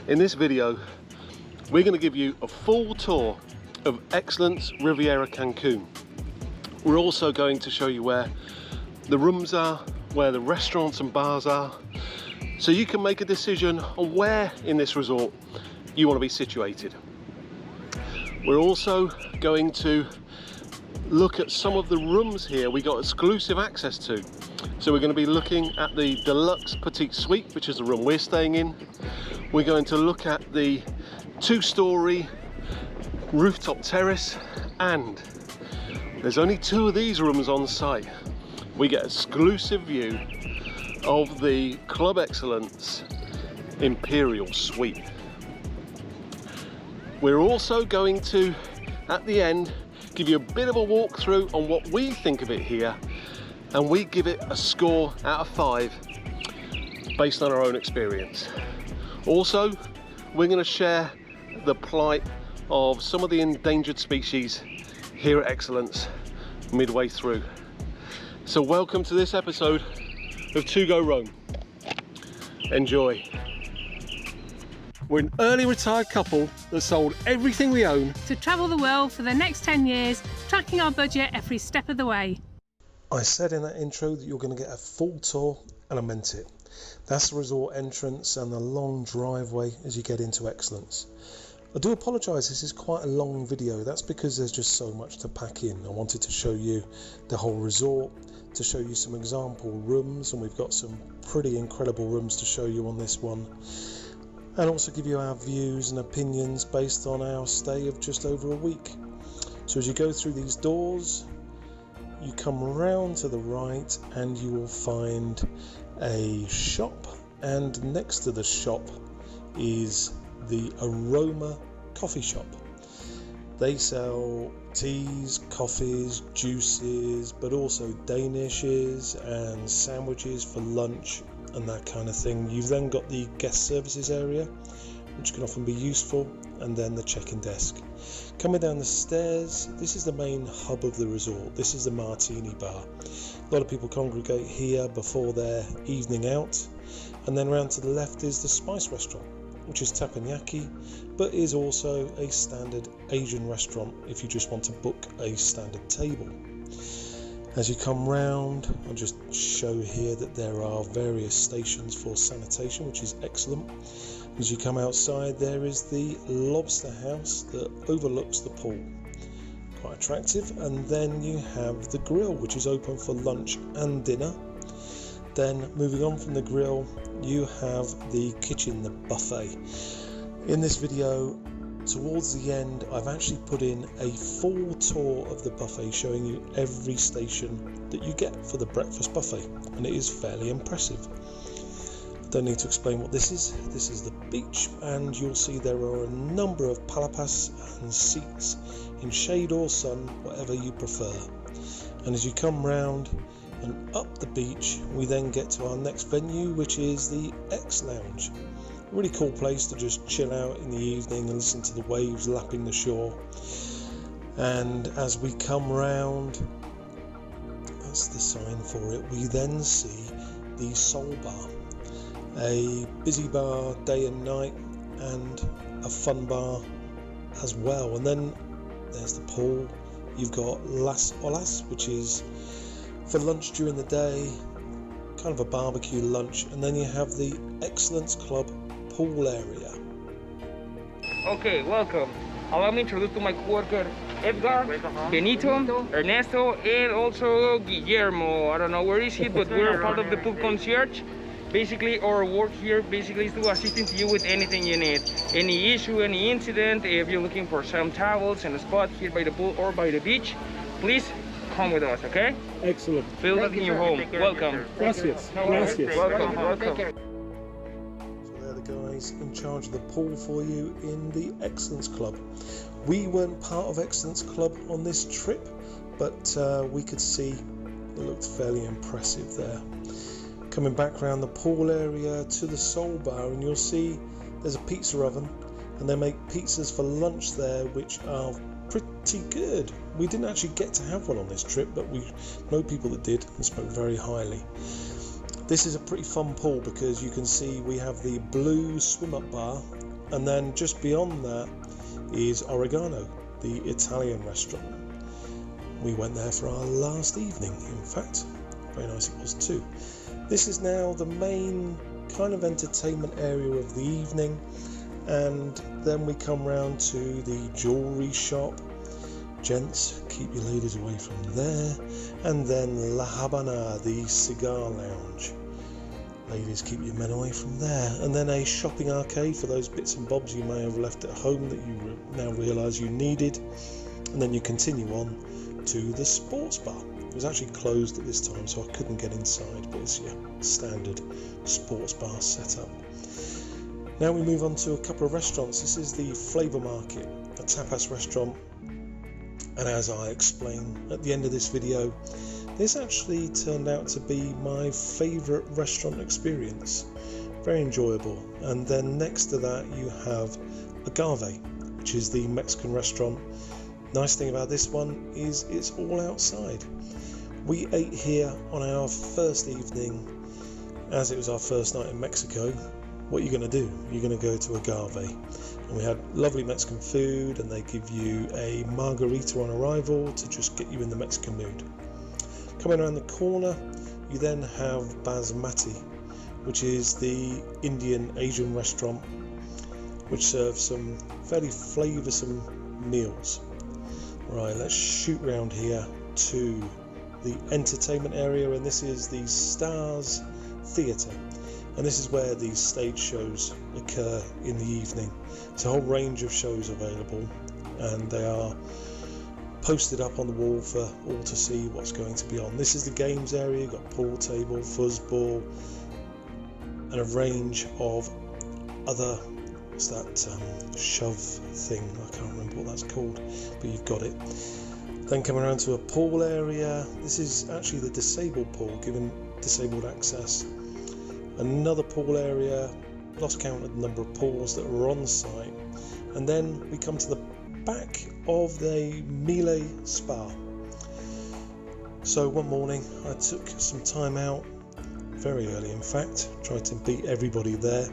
In this video, we're going to give you a full tour of Excellence Riviera Cancun. We're also going to show you where the rooms are, where the restaurants and bars are, so you can make a decision on where in this resort you want to be situated. We're also going to look at some of the rooms here we got exclusive access to. So we're going to be looking at the Deluxe Petite Suite, which is the room we're staying in. We're going to look at the 2-story rooftop terrace, and there's only 2 of these rooms on site. We get exclusive view of the Club Excellence Imperial Suite. We're also going to, at the end, give you a bit of a walkthrough on what we think of it here, and we give it a score out of 5 based on our own experience. Also, we're going to share the plight of some of the endangered species here at Excellence midway through. So welcome to this episode of To Go Rome. Enjoy. We're an early retired couple that sold everything we own to travel the world for the next 10 years, tracking our budget every step of the way. I said in that intro that you're going to get a full tour, and I meant it. That's the resort entrance and the long driveway as you get into Excellence. I do apologise, this is quite a long video. That's because there's just so much to pack in. I wanted to show you the whole resort, to show you some example rooms, and we've got some pretty incredible rooms to show you on this one, and also give you our views and opinions based on our stay of just over a week. So as you go through these doors, you come round to the right and you will find a shop, and next to the shop is the Aroma Coffee Shop. They sell teas, coffees, juices, but also Danishes and sandwiches for lunch and that kind of thing. You've then got the guest services area, which can often be useful, and then the check-in desk. Coming down the stairs, this is the main hub of the resort. This is the Martini Bar. A lot of people congregate here before their evening out. And then around to the left is the Spice Restaurant, which is teppanyaki, but is also a standard Asian restaurant if you just want to book a standard table. As you come round, I'll just show here that there are various stations for sanitation, which is excellent. As you come outside, there is the lobster house that overlooks the pool. Quite attractive. And then you have the grill, which is open for lunch and dinner. Then moving on from the grill, you have the kitchen, the buffet. In this video, towards the end, I've actually put in a full tour of the buffet, showing you every station that you get for the breakfast buffet, and it is fairly impressive. Don't need to explain what this is. This is the beach, and you'll see there are a number of palapas and seats in shade or sun, whatever you prefer. And as you come round and up the beach, we then get to our next venue, which is the X Lounge. A really cool place to just chill out in the evening and listen to the waves lapping the shore. And as we come round, that's the sign for it, we then see the Soul Bar. A busy bar day and night, and a fun bar as well. And then there's the pool. You've got Las Olas, which is for lunch during the day, kind of a barbecue lunch. And then you have the Excellence Club pool area. Okay, welcome. Allow me to introduce to my coworker Edgar, Benito, Ernesto, and also Guillermo. I don't know where is he, but we're part of the pool concierge. Basically, our work here basically is to assisting you with anything you need. Any issue, any incident, if you're looking for some towels and a spot here by the pool or by the beach, please come with us, okay? Excellent. Feel like in your home. Welcome. Gracias. Gracias. Welcome. Welcome. So they're the guys in charge of the pool for you in the Excellence Club. We weren't part of Excellence Club on this trip, but we could see it looked fairly impressive there. Coming back around the pool area to the Soul Bar, and you'll see there's a pizza oven, and they make pizzas for lunch there, which are pretty good. We didn't actually get to have one on this trip, but we know people that did and spoke very highly. This is a pretty fun pool because you can see we have the blue swim up bar And then just beyond that is Oregano, the Italian restaurant. We went there for our last evening, in fact. Very nice it was too. This is now the main kind of entertainment area of the evening, and then we come round to the jewellery shop. Gents, keep your ladies away from there. And then La Habana, the cigar lounge. Ladies, keep your men away from there. And then a shopping arcade for those bits and bobs you may have left at home that you now realise you needed. And then you continue on to the sports bar. It was actually closed at this time, so I couldn't get inside, but it's your standard sports bar setup. Now we move on to a couple of restaurants. This is the Flavour Market, a tapas restaurant. And as I explain at the end of this video, this actually turned out to be my favourite restaurant experience. Very enjoyable. And then next to that you have Agave, which is the Mexican restaurant. Nice thing about this one is it's all outside. We ate here on our first evening, as it was our first night in Mexico. What are you going to do? You're going to go to Agave. And we had lovely Mexican food, and they give you a margarita on arrival to just get you in the Mexican mood. Coming around the corner, you then have Basmati, which is the Indian Asian restaurant, which serves some fairly flavoursome meals. Right, let's shoot round here to the entertainment area, and this is the Stars Theatre. And this is where these stage shows occur in the evening. It's a whole range of shows available, and they are posted up on the wall for all to see what's going to be on. This is the games area. You've got pool table, fuzzball, and a range of other, what's that shove thing? I can't remember what that's called, but you've got it. Then coming around to a pool area. This is actually the disabled pool, giving disabled access. Another pool area, lost count of the number of pools that were on site. And then we come to the back of the Millet Spa. So one morning I took some time out, very early in fact, tried to beat everybody there,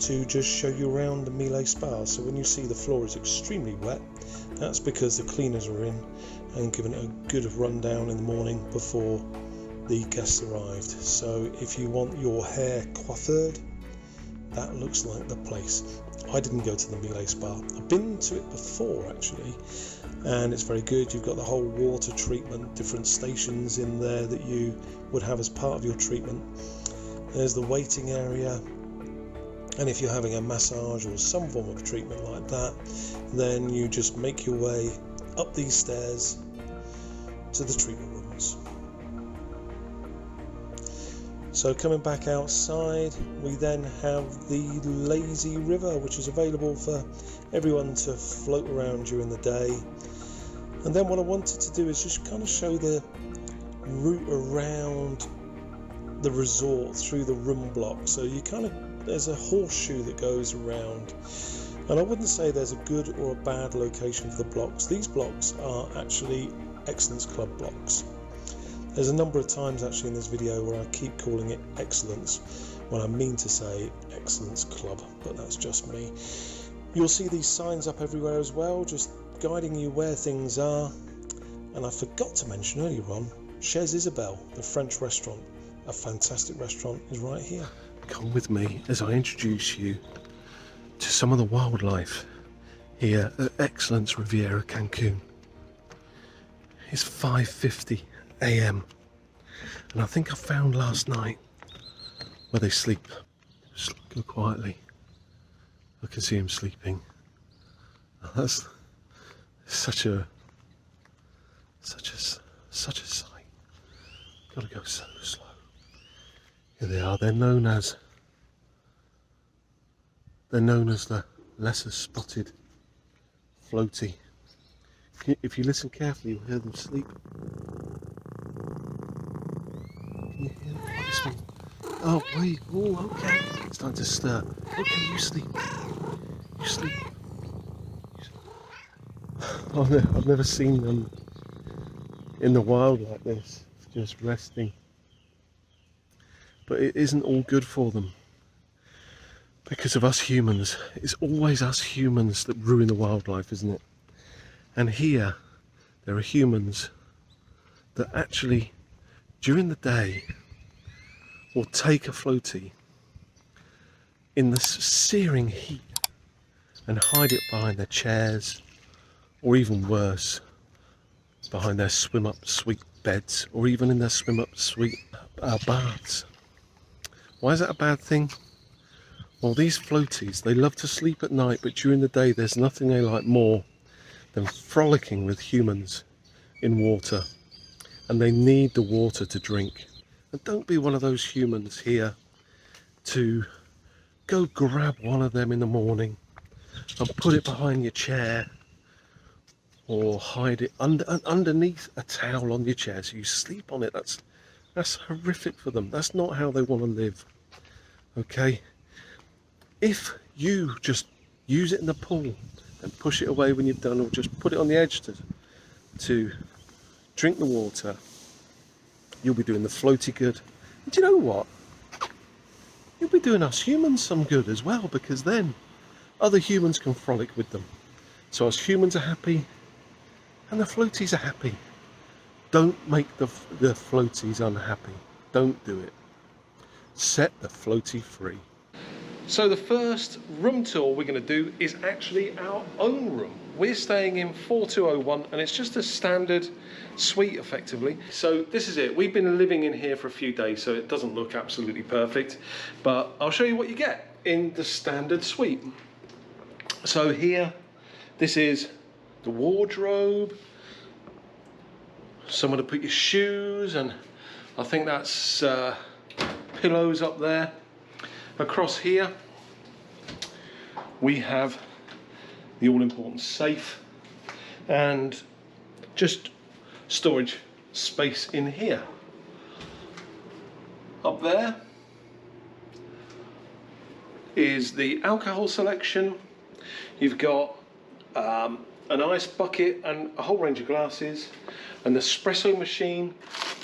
to just show you around the Millet Spa. So when you see the floor is extremely wet, that's because the cleaners are in and giving it a good rundown in the morning before the guests arrived. So if you want your hair coiffured, that looks like the place. I didn't go to the Millet Spa. I've been to it before actually, and it's very good. You've got the whole water treatment, different stations in there that you would have as part of your treatment. There's the waiting area, and if you're having a massage or some form of treatment like that, then you just make your way up these stairs to the treatment rooms. So coming back outside, we then have the lazy river, which is available for everyone to float around during the day. And then what I wanted to do is just kind of show the route around the resort through the room block. So you kind of, there's a horseshoe that goes around, and I wouldn't say there's a good or a bad location for the blocks. These blocks are actually Excellence Club blocks. There's a number of times actually in this video where I keep calling it Excellence when I mean to say Excellence Club, but that's just me. You'll see these signs up everywhere as well, just guiding you where things are. And I forgot to mention earlier on, Chez Isabelle, the French restaurant, a fantastic restaurant, is right here. Come with me as I introduce you to some of the wildlife here at Excellence Riviera Cancun. It's 5:50 AM, and I think I found last night where they sleep. Just go quietly. I can see him sleeping. That's such a sight. Gotta go so slow. Here they are. They're known as the lesser spotted floaty. If you listen carefully, you'll hear them sleep. Can you hear this one? Oh wait, oh okay. It's time to stir. Okay, you sleep. You sleep. I've never seen them in the wild like this, just resting. But it isn't all good for them, because of us humans. It's always us humans that ruin the wildlife, isn't it? And here there are humans that actually during the day will take a floatie in the searing heat and hide it behind their chairs, or even worse, behind their swim up suite beds, or even in their swim up suite baths. Why is that a bad thing? Well, these floaties, they love to sleep at night, but during the day there's nothing they like more than frolicking with humans in water, and they need the water to drink. And don't be one of those humans here to go grab one of them in the morning and put it behind your chair, or hide it underneath a towel on your chair so you sleep on it. That's horrific for them. That's not how they want to live. Okay, if you just use it in the pool and push it away when you've done, or just put it on the edge to drink the water, you'll be doing the floaty good. And do you know what? You'll be doing us humans some good as well, because then other humans can frolic with them. So us humans are happy and the floaties are happy. Don't make the floaties unhappy. Don't do it. Set the floatie free. So the first room tour we're going to do is actually our own room. We're staying in 4201 and it's just a standard suite effectively. So this is it. We've been living in here for a few days, so it doesn't look absolutely perfect, but I'll show you what you get in the standard suite. So here, this is the wardrobe, somewhere to put your shoes, and I think that's pillows up there. Across here we have the all-important safe and just storage space in here. Up there is the alcohol selection. You've got an ice bucket and a whole range of glasses, an espresso machine,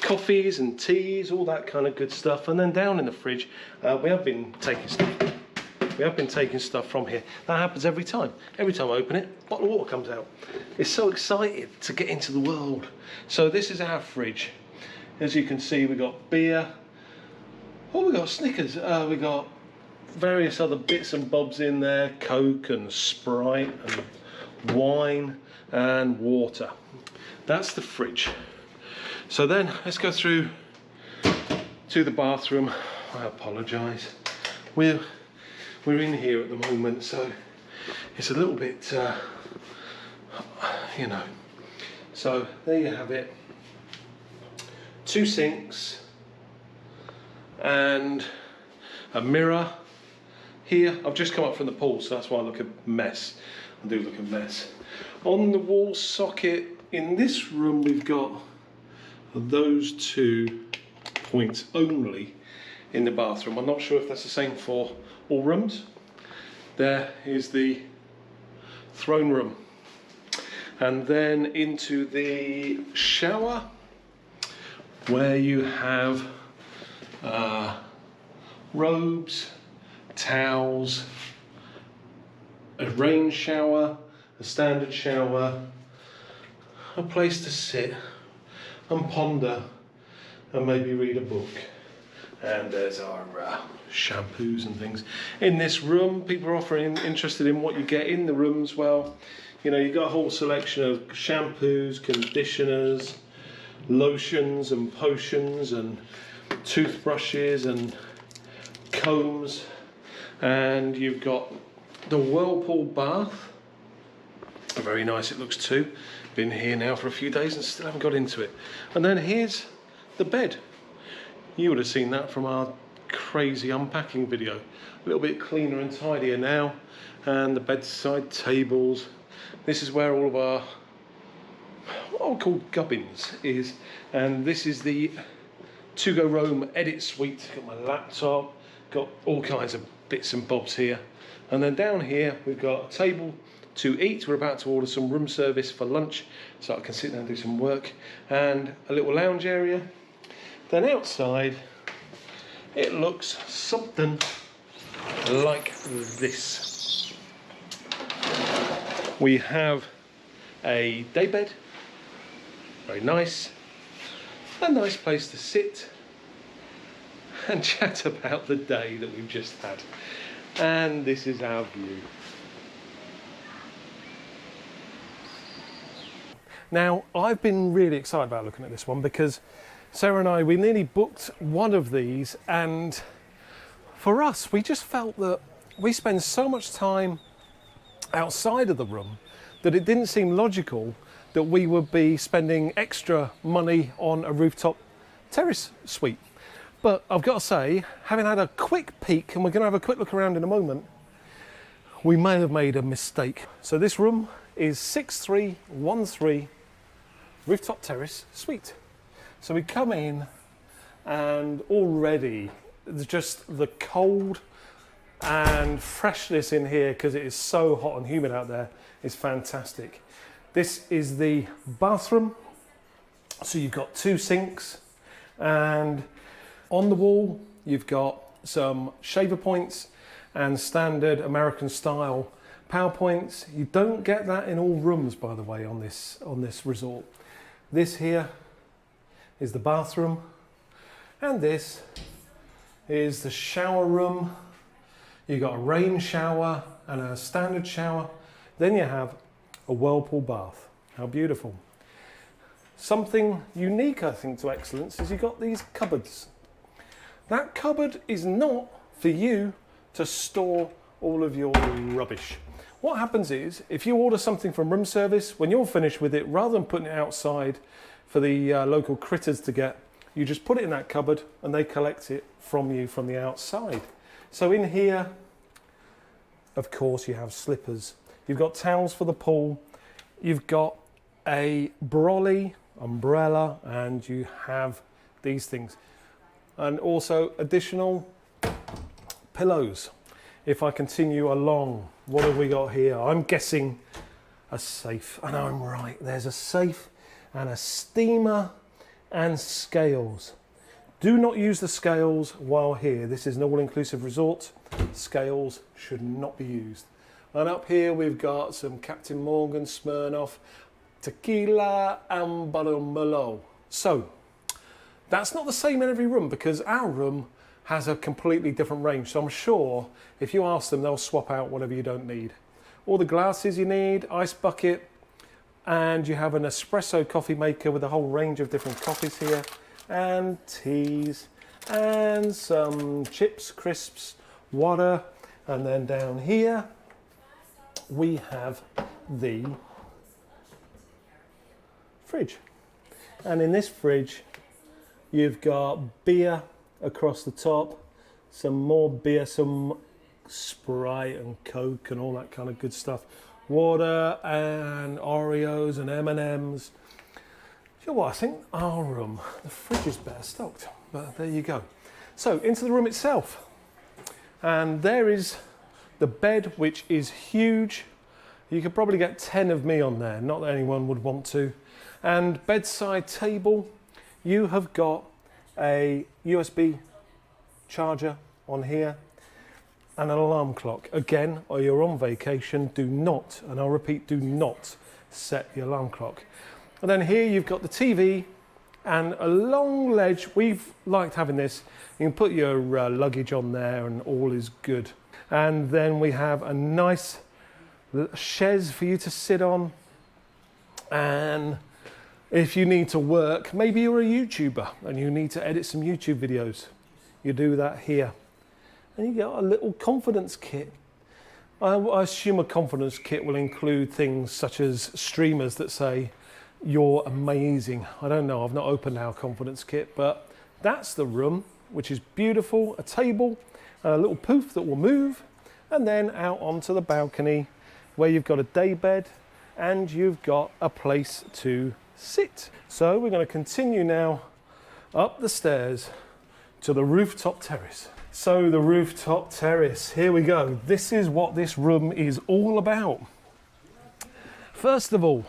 coffees and teas, all that kind of good stuff. And then down in the fridge, we have been taking stuff from here. That happens every time. Every time I open it, a bottle of water comes out. It's so excited to get into the world. So this is our fridge. As you can see, we've got beer. Oh, we got Snickers. We got various other bits and bobs in there, Coke and Sprite and wine and water. That's the fridge. So then let's go through to the bathroom. I apologise. We're in here at the moment, so it's a little bit, you know. So there you have it. 2 sinks and a mirror. Here, I've just come up from the pool, so that's why I look a mess. I do look a mess. On the wall socket in this room, we've got those 2 points only in the bathroom. I'm not sure if that's the same for all rooms. There is the throne room. And then into the shower, where you have robes, towels, a rain shower, a standard shower, a place to sit and ponder and maybe read a book. And there's our shampoos and things. In this room, people are often interested in what you get in the rooms. Well, you know, you've got a whole selection of shampoos, conditioners, lotions and potions and toothbrushes and combs, and you've got the whirlpool bath. Very nice it looks too. Been here now for a few days and still haven't got into it. And then here's the bed. You would have seen that from our crazy unpacking video. A little bit cleaner and tidier now, and the bedside tables. This is where all of our what I would call gubbins is, and this is the To Go Roam edit suite. Got my laptop, got all kinds of bits and bobs here. And then down here we've got a table to eat. We're about to order some room service for lunch, so I can sit down and do some work, and a little lounge area. Then outside it looks something like this. We have a daybed, very nice, a nice place to sit and chat about the day that we've just had. And this is our view. Now, I've been really excited about looking at this one because Sarah and I, we nearly booked one of these, and for us, we just felt that we spend so much time outside of the room that it didn't seem logical that we would be spending extra money on a rooftop terrace suite. But I've got to say, having had a quick peek, and we're going to have a quick look around in a moment, we may have made a mistake. So this room is 6313 Rooftop Terrace Suite. So we come in, and already just the cold and freshness in here, because it is so hot and humid out there, is fantastic. This is the bathroom. So you've got 2 sinks, and on the wall you've got some shaver points and standard American style power points. You don't get that in all rooms, by the way, on this resort. This here is the bathroom, and this is the shower room. You've got a rain shower and a standard shower. Then you have a whirlpool bath. How beautiful. Something unique, I think, to Excellence is you've got these cupboards. That cupboard is not for you to store all of your rubbish. What happens is, if you order something from room service, when you're finished with it, rather than putting it outside for the local critters to get, you just put it in that cupboard and they collect it from you from the outside. So in here, of course, you have slippers. You've got towels for the pool. You've got a brolly, umbrella, and you have these things. And also additional pillows. If I continue along, what have we got here? I'm guessing a safe, and I'm right. There's a safe and a steamer and scales. Do not use the scales while here. This is an all-inclusive resort. Scales should not be used. And up here we've got some Captain Morgan, Smirnoff, tequila and Merlot. So that's not the same in every room, because our room has a completely different range. So I'm sure if you ask them, they'll swap out whatever you don't need. All the glasses you need, ice bucket, and you have an espresso coffee maker with a whole range of different coffees here, and teas, and some chips, crisps, water. And then down here we have the fridge. And in this fridge you've got beer across the top, some more beer, some Sprite and Coke and all that kind of good stuff, water and Oreos and M&Ms. You know what, I think our room, the fridge is better stocked, but there you go. So into the room itself, and there is the bed, which is huge. You could probably get 10 of me on there, not that anyone would want to. And bedside table, you have got a USB charger on here and an alarm clock. Again, or you're on vacation, do not, and I'll repeat, do not set the alarm clock. And then here you've got the TV and a long ledge. We've liked having this. You can put your luggage on there and all is good. And then we have a nice chaise for you to sit on. And if you need to work, maybe you're a YouTuber and you need to edit some YouTube videos, you do that here. And you get a little confidence kit. I assume a confidence kit will include things such as streamers that say, "You're amazing." I don't know, I've not opened our confidence kit, but that's the room, which is beautiful. A table, a little poof that will move, and then out onto the balcony where you've got a day bed and you've got a place to sit. So we're going to continue now up the stairs to the rooftop terrace. So the rooftop terrace, here we go. This is what this room is all about. First of all,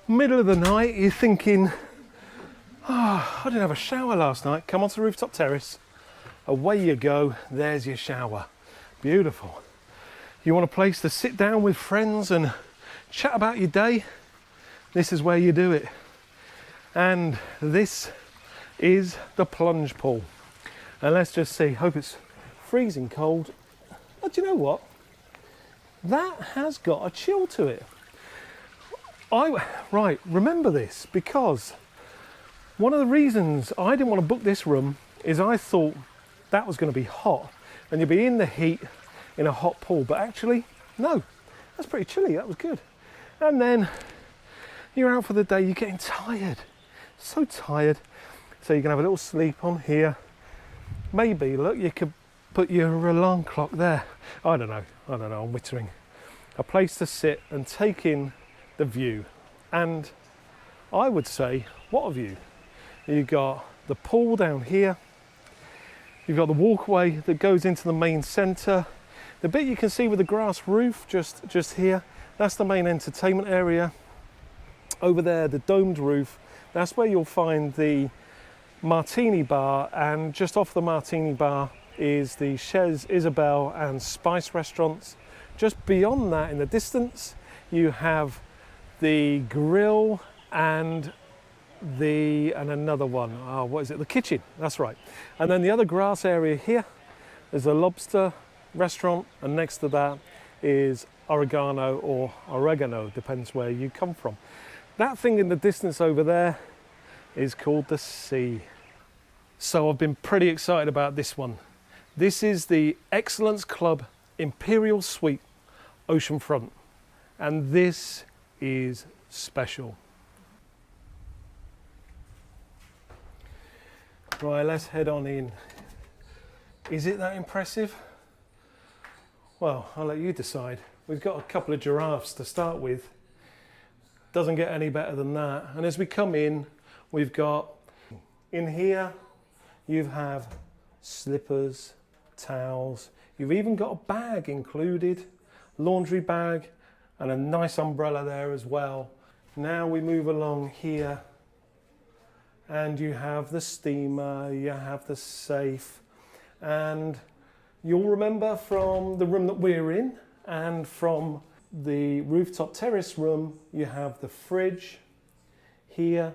middle of the night, you're thinking, I didn't have a shower last night. Come onto the rooftop terrace. Away you go, there's your shower. Beautiful. You want a place to sit down with friends and chat about your day? This is where you do it. And this is the plunge pool. And let's just see, hope it's freezing cold. But do you know what? That has got a chill to it. Right, remember this, because one of the reasons I didn't want to book this room is I thought that was going to be hot and you'd be in the heat in a hot pool, but actually, no, that's pretty chilly, that was good. And then you're out for the day, you're getting tired, so tired, so you can have a little sleep on here. Maybe, look, you could put your alarm clock there. I don't know, I'm wittering. A place to sit and take in the view. And I would say, what a view. You've got the pool down here. You've got the walkway that goes into the main centre. The bit you can see with the grass roof just here, that's the main entertainment area. Over there, the domed roof, that's where you'll find the martini bar, and just off the martini bar is the Chez Isabel and Spice restaurants. Just beyond that in the distance, you have the grill and another one. Oh, what is it? The kitchen, that's right. And then the other grass area here, there's a lobster restaurant, and next to that is oregano, depends where you come from. That thing in the distance over there is called the sea. So I've been pretty excited about this one. This is the Excellence Club Imperial Suite oceanfront, and this is special. Right, let's head on in. Is it that impressive? Well, I'll let you decide. We've got a couple of giraffes to start with. Doesn't get any better than that. And as we come in, we've got, in here, you have slippers, towels. You've even got a bag included, laundry bag, and a nice umbrella there as well. Now we move along here, and you have the steamer, you have the safe, and you'll remember from the room that we're in and from the rooftop terrace room, you have the fridge here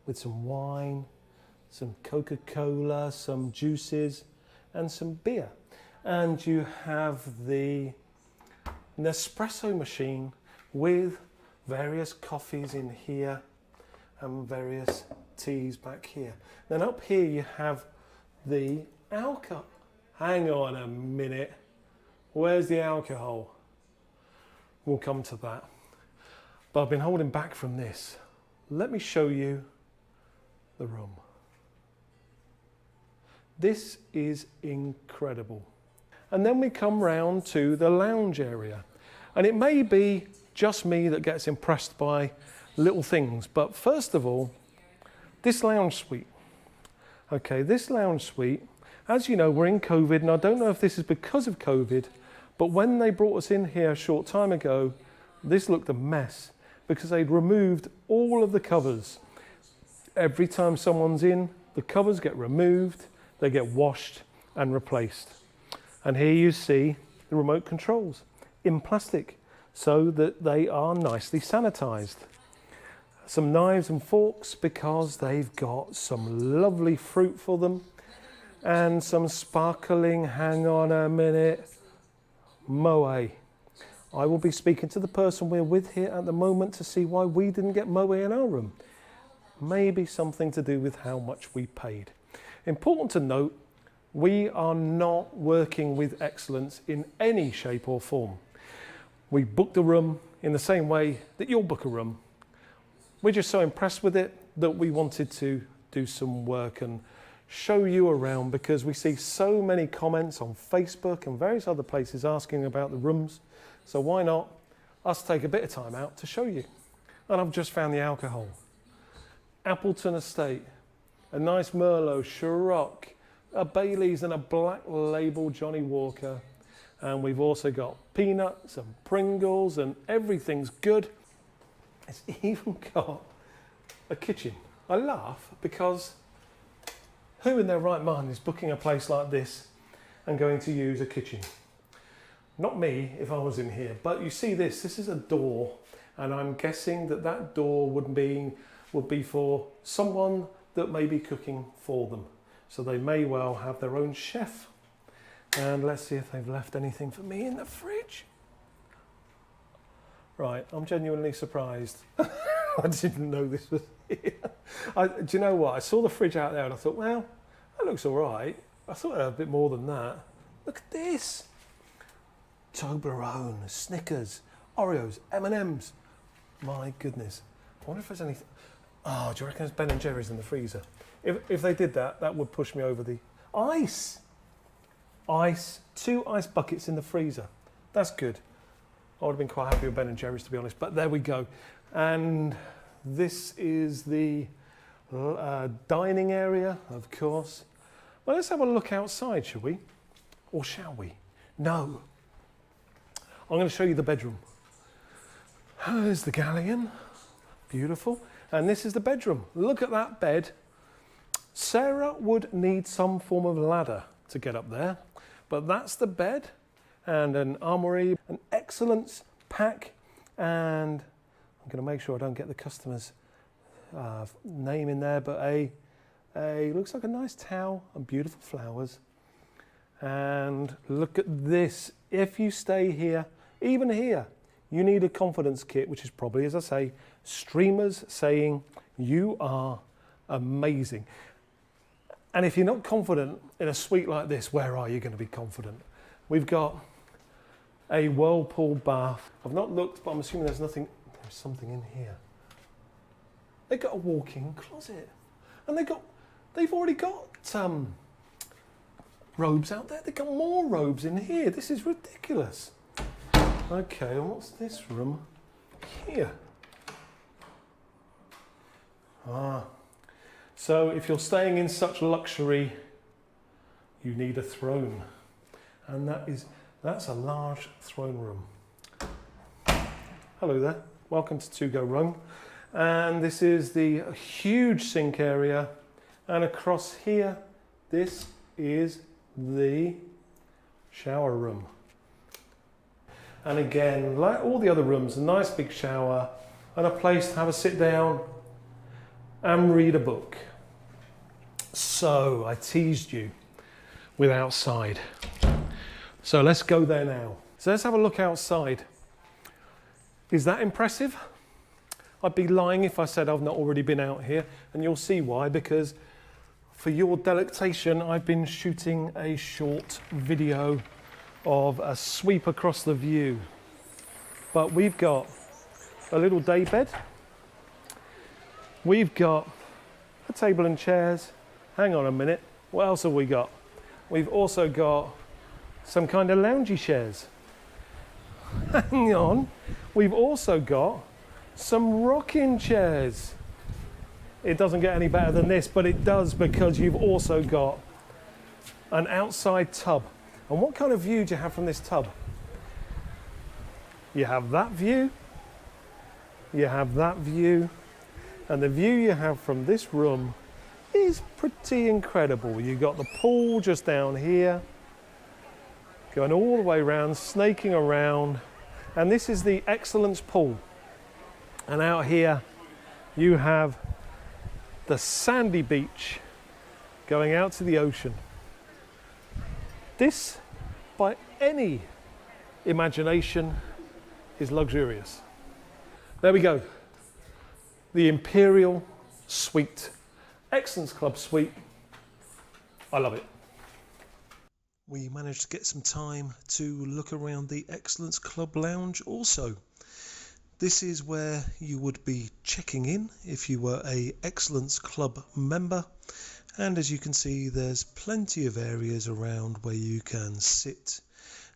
with some wine, some Coca-Cola, some juices, and some beer. And you have the Nespresso machine with various coffees in here and various teas back here. Then up here you have the alcohol. Hang on a minute. Where's the alcohol? We'll come to that. But I've been holding back from this. Let me show you the room. This is incredible. And then we come round to the lounge area. And it may be just me that gets impressed by little things, but first of all, this lounge suite. Okay, this lounge suite, as you know, we're in COVID, and I don't know if this is because of COVID, but when they brought us in here a short time ago, this looked a mess because they'd removed all of the covers. Every time someone's in, the covers get removed, they get washed and replaced. And here you see the remote controls in plastic so that they are nicely sanitized. Some knives and forks because they've got some lovely fruit for them, and some sparkling, hang on a minute, Moe. I will be speaking to the person we're with here at the moment to see why we didn't get Moe in our room. Maybe something to do with how much we paid. Important to note, we are not working with Excellence in any shape or form. We booked a room in the same way that you'll book a room. We're just so impressed with it that we wanted to do some work and show you around, because we see so many comments on Facebook and various other places asking about the rooms. So why not us take a bit of time out to show you? And I've just found the alcohol. Appleton Estate, a nice Merlot, Ciroc, a Bailey's and a Black Label Johnny Walker. And we've also got peanuts and Pringles, and everything's good. It's even got a kitchen. I laugh because who in their right mind is booking a place like this and going to use a kitchen? Not me if I was in here, but you see this is a door, and I'm guessing that that door would be for someone that may be cooking for them. So they may well have their own chef. And let's see if they've left anything for me in the fridge. Right, I'm genuinely surprised. I didn't know this was here. Do you know what? I saw the fridge out there and I thought, well, that looks all right. I thought it had a bit more than that. Look at this. Toblerone, Snickers, Oreos, M&Ms. My goodness. I wonder if there's anything. Oh, do you reckon there's Ben & Jerry's in the freezer? If they did that, that would push me over the ice. Ice, 2 ice buckets in the freezer. That's good. I would have been quite happy with Ben & Jerry's, to be honest, but there we go. And this is the dining area, of course. Well, let's have a look outside, shall we? Or shall we? No. I'm going to show you the bedroom. There's the galleon. Beautiful. And this is the bedroom. Look at that bed. Sarah would need some form of ladder to get up there, but that's the bed and an armory, an Excellence pack, and I'm going to make sure I don't get the customer's name in there, but a looks like a nice towel and beautiful flowers. And look at this. If you stay here, even here, you need a confidence kit, which is probably, as I say, streamers saying you are amazing. And if you're not confident in a suite like this, where are you going to be confident? We've got a whirlpool bath. I've not looked, but I'm assuming there's something in here. They've got a walk-in closet. And they've already got robes out there. They've got more robes in here. This is ridiculous. Okay, and what's this room here? So if you're staying in such luxury, you need a throne. And that's a large throne room. Hello there, welcome to To Go Rome. And this is the huge sink area. And across here, this is the shower room. And again, like all the other rooms, a nice big shower and a place to have a sit down and read a book. So I teased you with outside. So let's go there now. So let's have a look outside. Is that impressive? I'd be lying if I said I've not already been out here, and you'll see why, because for your delectation, I've been shooting a short video of a sweep across the view. But we've got a little day bed. We've got a table and chairs. Hang on a minute, what else have we got? We've also got some kind of loungy chairs. Hang on, we've also got some rocking chairs. It doesn't get any better than this, but it does, because you've also got an outside tub. And what kind of view do you have from this tub? You have that view, you have that view, and the view you have from this room is pretty incredible. You've got the pool just down here, going all the way around, snaking around, and this is the Excellence pool. And out here you have the sandy beach going out to the ocean. This, by any imagination, is luxurious. There we go. The Imperial Suite. Excellence Club Suite. I love it. We managed to get some time to look around the Excellence Club Lounge also. This is where you would be checking in if you were a Excellence Club member. And as you can see, there's plenty of areas around where you can sit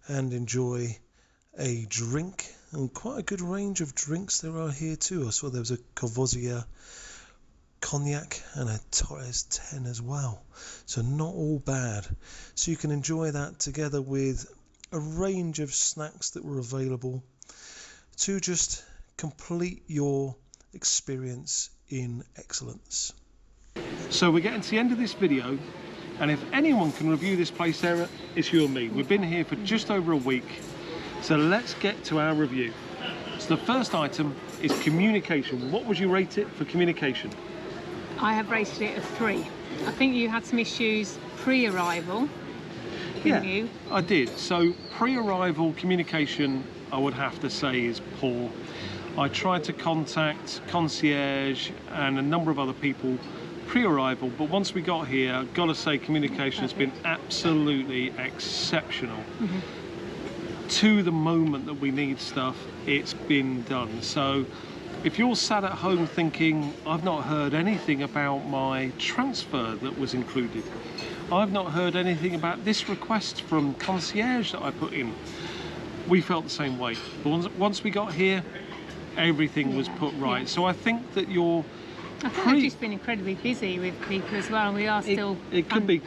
and enjoy a drink. And quite a good range of drinks there are here too. I saw there was a Courvoisier cognac and a Torres 10 as well, so not all bad. So you can enjoy that together with a range of snacks that were available to just complete your experience in Excellence. So we're getting to the end of this video, and if anyone can review this place, Sarah, it's you and me. We've been here for just over a week. So let's get to our review. So the first item is communication. What would you rate it for communication? I have rated it a 3. I think you had some issues pre-arrival, didn't you? I did. So pre-arrival communication, I would have to say, is poor. I tried to contact concierge and a number of other people pre-arrival, but once we got here, I've got to say communication has been absolutely exceptional. To the moment that we need stuff, it's been done. So if you're sat at home thinking, I've not heard anything about my transfer that was included, I've not heard anything about this request from concierge that I put in, we felt the same way. But once we got here, everything was put right. So I think that I think I've just been incredibly busy with people as well. We are still pandemic.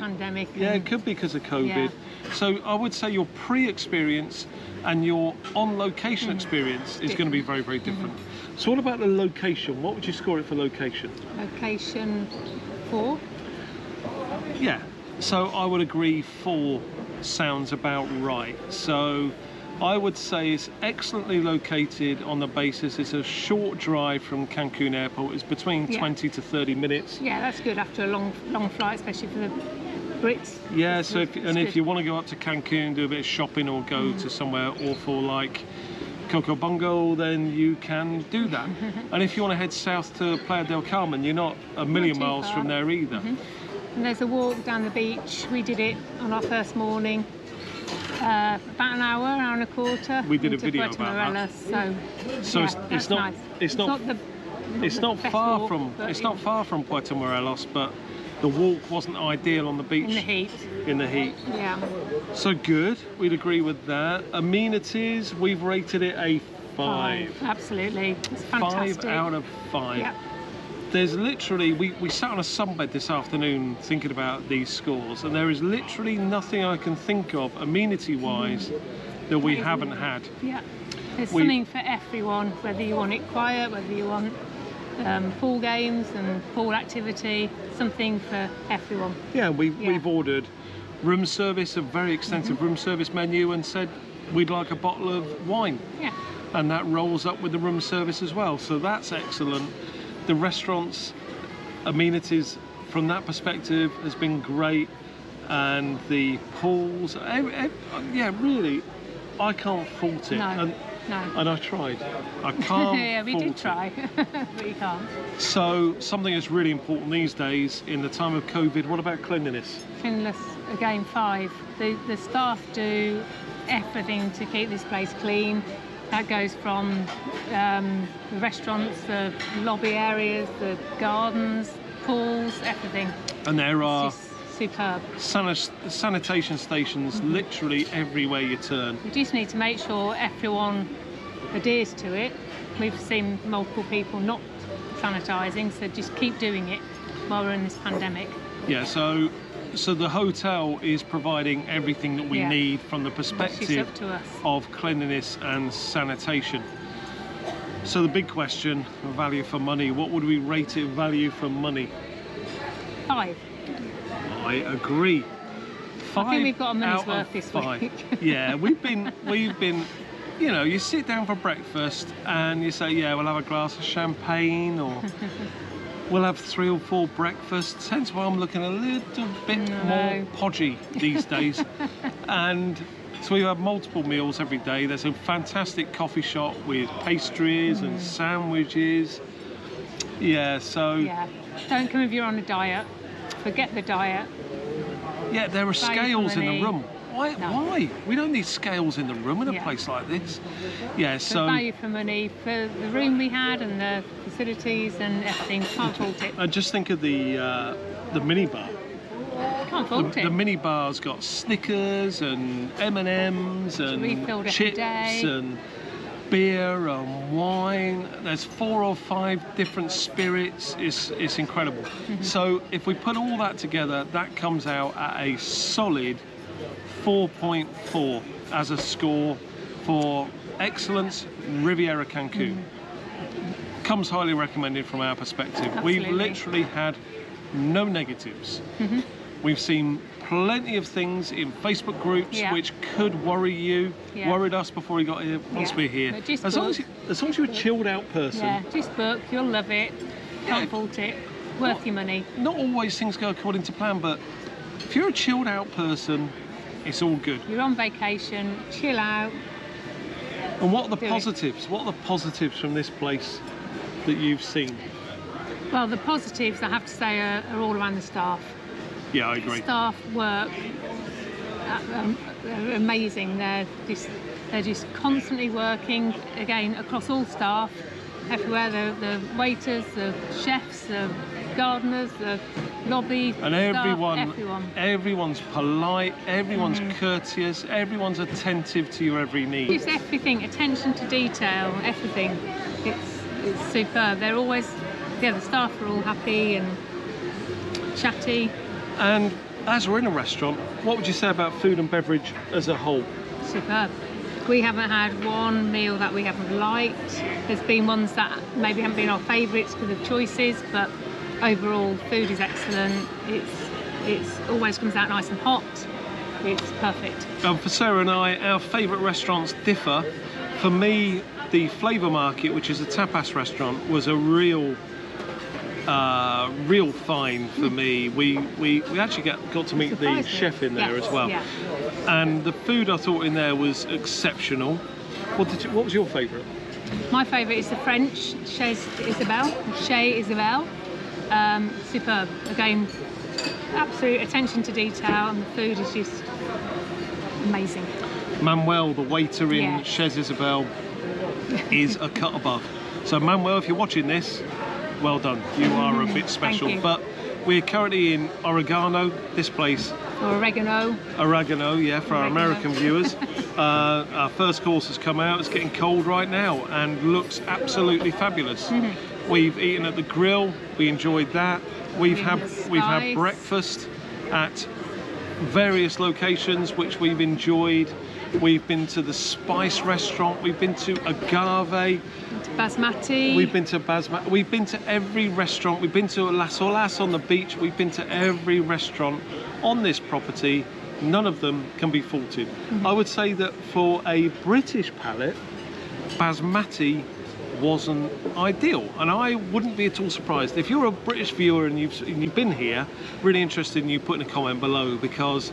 Yeah, it could be because of COVID. So I would say your pre-experience and your on-location experience is going to be very, very different. So what about the location? What would you score it for location? Location 4. Yeah, so I would agree 4 sounds about right. So I would say it's excellently located on the basis it's a short drive from Cancun Airport. It's between 20 to 30 minutes. Yeah, that's good after a long flight, especially for the Brits. Yeah, so if you want to go up to Cancun, do a bit of shopping or go to somewhere awful like Coco Bongo, then you can do that. And if you want to head south to Playa del Carmen, you're not a million miles from there either. And there's a walk down the beach. We did it on our first morning. About an hour and a quarter. We did a video about that. So it's not far from Puerto Morelos, but the walk wasn't ideal on the beach. In the heat. Yeah. So good. We'd agree with that. Amenities, we've rated it a 5. Absolutely. It's fantastic. 5 out of 5. Yeah. There's literally, we sat on a sunbed this afternoon thinking about these scores, and there is literally nothing I can think of amenity-wise that we haven't had. Yeah, there's something for everyone, whether you want it quiet, whether you want pool games and pool activity, something for everyone. Yeah, we've ordered room service, a very extensive room service menu, and said we'd like a bottle of wine. Yeah. And that rolls up with the room service as well, so that's excellent. The restaurant's amenities from that perspective has been great, and the pools, yeah, really, I can't fault it. No. And I tried. I can't. Yeah, we did try, but you can't. So something that's really important these days in the time of COVID. What about cleanliness? Cleanliness, again, 5. The staff do everything to keep this place clean. That goes from the restaurants, the lobby areas, the gardens, pools, everything. And there are superb sanitation stations literally everywhere you turn. We just need to make sure everyone adheres to it. We've seen multiple people not sanitising, so just keep doing it while we're in this pandemic. Yeah, so the hotel is providing everything that we need from the perspective of cleanliness and sanitation. So the big question, value for money, what would we rate it value for money? 5. I agree. 5 I think we've got a money's worth this 5. week. Yeah, we've been, you know, you sit down for breakfast and you say, yeah, we'll have a glass of champagne, or we'll have 3 or 4 breakfasts. Hence why I'm looking a little bit more podgy these days. And so we have multiple meals every day. There's a fantastic coffee shop with pastries and sandwiches. Yeah, so... Yeah, don't come if you're on a diet. Forget the diet. Yeah, there are scales in the room. Why? No. Why? We don't need scales in the room in a place like this. Yeah, so... value for money for the room we had and the facilities and everything. Can't fault it. I just think of the minibar. Can't fault it. The minibar's got Snickers and M&Ms and chips and beer and wine. There's 4 or 5 different spirits. It's incredible. So if we put all that together, that comes out at a solid 4.4 as a score for Excellence Riviera Cancun. Comes highly recommended from our perspective. Absolutely. We've literally had no negatives. We've seen plenty of things in Facebook groups which could worry you, worried us before we got here. Once we're here, as long as you're a chilled out person, just book, you'll love it. Can't fault it. Worth your money. Not always things go according to plan, but if you're a chilled out person, it's all good. You're on vacation, chill out. And what are the positives? What are the positives from this place that you've seen? Well, the positives, I have to say, are all around the staff. Yeah, I agree. Staff work, they're amazing. They're just constantly working, again, across all staff, everywhere. The waiters, the chefs, the gardeners, the lobby, and everyone. Everyone's polite, everyone's courteous, everyone's attentive to your every need. Just everything, attention to detail, everything. It's superb. They're always, the staff are all happy and chatty. And as we're in a restaurant, what would you say about food and beverage as a whole? Superb. We haven't had one meal that we haven't liked. There's been ones that maybe haven't been our favourites because of choices, but overall food is excellent. It's always comes out nice and hot. It's perfect. For Sarah and I, our favourite restaurants differ. For me, the Flavour Market, which is a tapas restaurant, was a real find for me. We actually got to meet the chef in there as well, and the food I thought in there was exceptional. What was your favourite? My favourite is the French Chez Isabelle. Superb. Again, absolute attention to detail, and the food is just amazing. Manuel, the waiter in Chez Isabelle, is a cut above. So Manuel, if you're watching this, well done. You are a bit special. But we're currently in Oregano, this place. Or Oregano. Oregano, yeah, for our American viewers. Our first course has come out. It's getting cold right now and looks absolutely fabulous. We've eaten at the grill. We enjoyed that. We've had breakfast at various locations which we've enjoyed. We've been to the Spice restaurant. We've been to Agave. Basmati. We've been to Basmati. We've been to every restaurant. We've been to Las Olas on the beach. We've been to every restaurant on this property. None of them can be faulted. I would say that for a British palate, Basmati wasn't ideal, and I wouldn't be at all surprised if you're a British viewer and you've been here. Really interested in you putting a comment below, because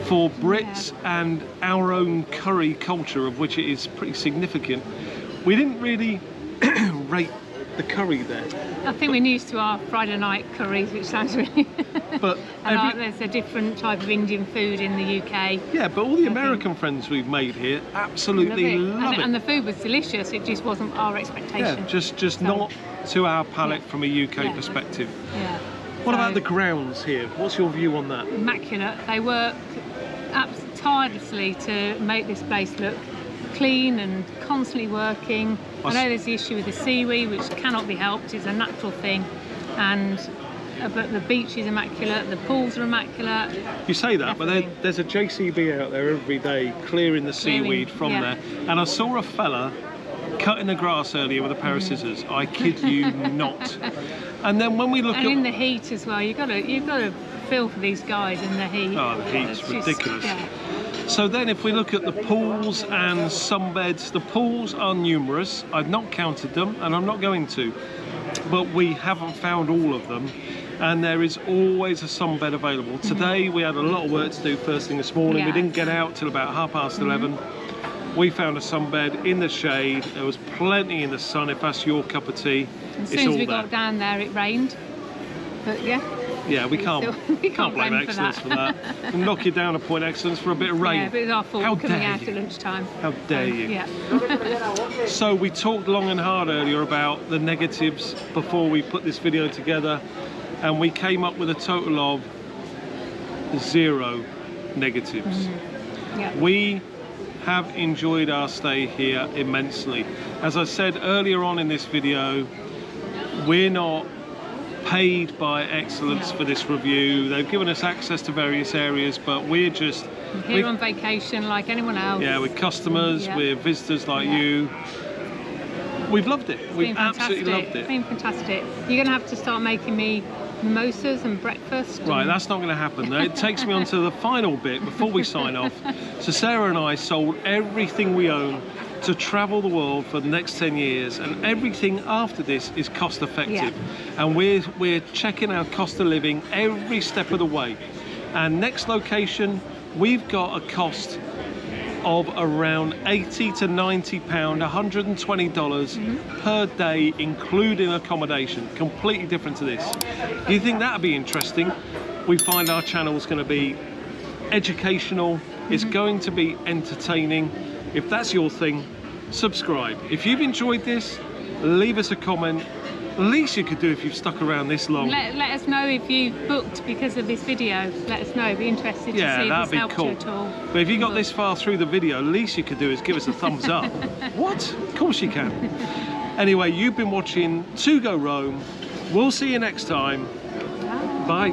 for Brits and our own curry culture, of which it is pretty significant, we didn't really rate the curry there. I think we're used to our Friday night curries, which sounds really... But there's a different type of Indian food in the UK. Yeah, but all the American friends we've made here absolutely love it. And the food was delicious, it just wasn't our expectation. Yeah, just not to our palate from a UK perspective. Yeah. What about the grounds here? What's your view on that? Immaculate. They work tirelessly to make this place look clean and constantly working. I know there's the issue with the seaweed, which cannot be helped. It's a natural thing, but the beach is immaculate, the pools are immaculate. You say that, but there's a JCB out there every day clearing the seaweed from there. And I saw a fella cutting the grass earlier with a pair of scissors. I kid you not. And then when we look at... in the heat as well, you've got to feel for these guys in the heat. Oh, the heat's ridiculous. So then if we look at the pools and sunbeds, the pools are numerous. I've not counted them, and I'm not going to, but we haven't found all of them, and there is always a sunbed available. Today we had a lot of work to do first thing this morning. We didn't get out till about 11:30. We found a sunbed in the shade. There was plenty in the sun. If that's your cup of tea, as soon as we got down there, it rained. But yeah, we can't blame Excellence for that. We'll knock you down a point, Excellence, for a bit of rain. Yeah, but it was our fault coming out at lunchtime. How dare you? Yeah. So we talked long and hard earlier about the negatives before we put this video together, and we came up with a total of 0 negatives. We have enjoyed our stay here immensely. As I said earlier on in this video, we're not paid by Excellence for this review. They've given us access to various areas, but we're just here on vacation like anyone else. Yeah, we're customers, we're visitors like you. We've loved it. We've absolutely loved it. It's been fantastic. You're going to have to start making me mimosas and breakfast. Right, that's not going to happen though. It takes me on to the final bit before we sign off. So Sarah and I sold everything we own to travel the world for the next 10 years, and everything after this is cost effective. And we're checking our cost of living every step of the way. And next location, we've got a cost of around 80 to 90 pound, $120 per day, including accommodation. Completely different to this. Do you think that'd be interesting? We find our channel is going to be educational, it's going to be entertaining. If that's your thing, subscribe. If you've enjoyed this, leave us a comment. Least you could do if you've stuck around this long. Let us know if you've booked because of this video. Let us know. Be interested to see if this helped you at all. But if you got this far through the video, least you could do is give us a thumbs up. What? Of course you can. Anyway, you've been watching To Go Rome. We'll see you next time. Bye.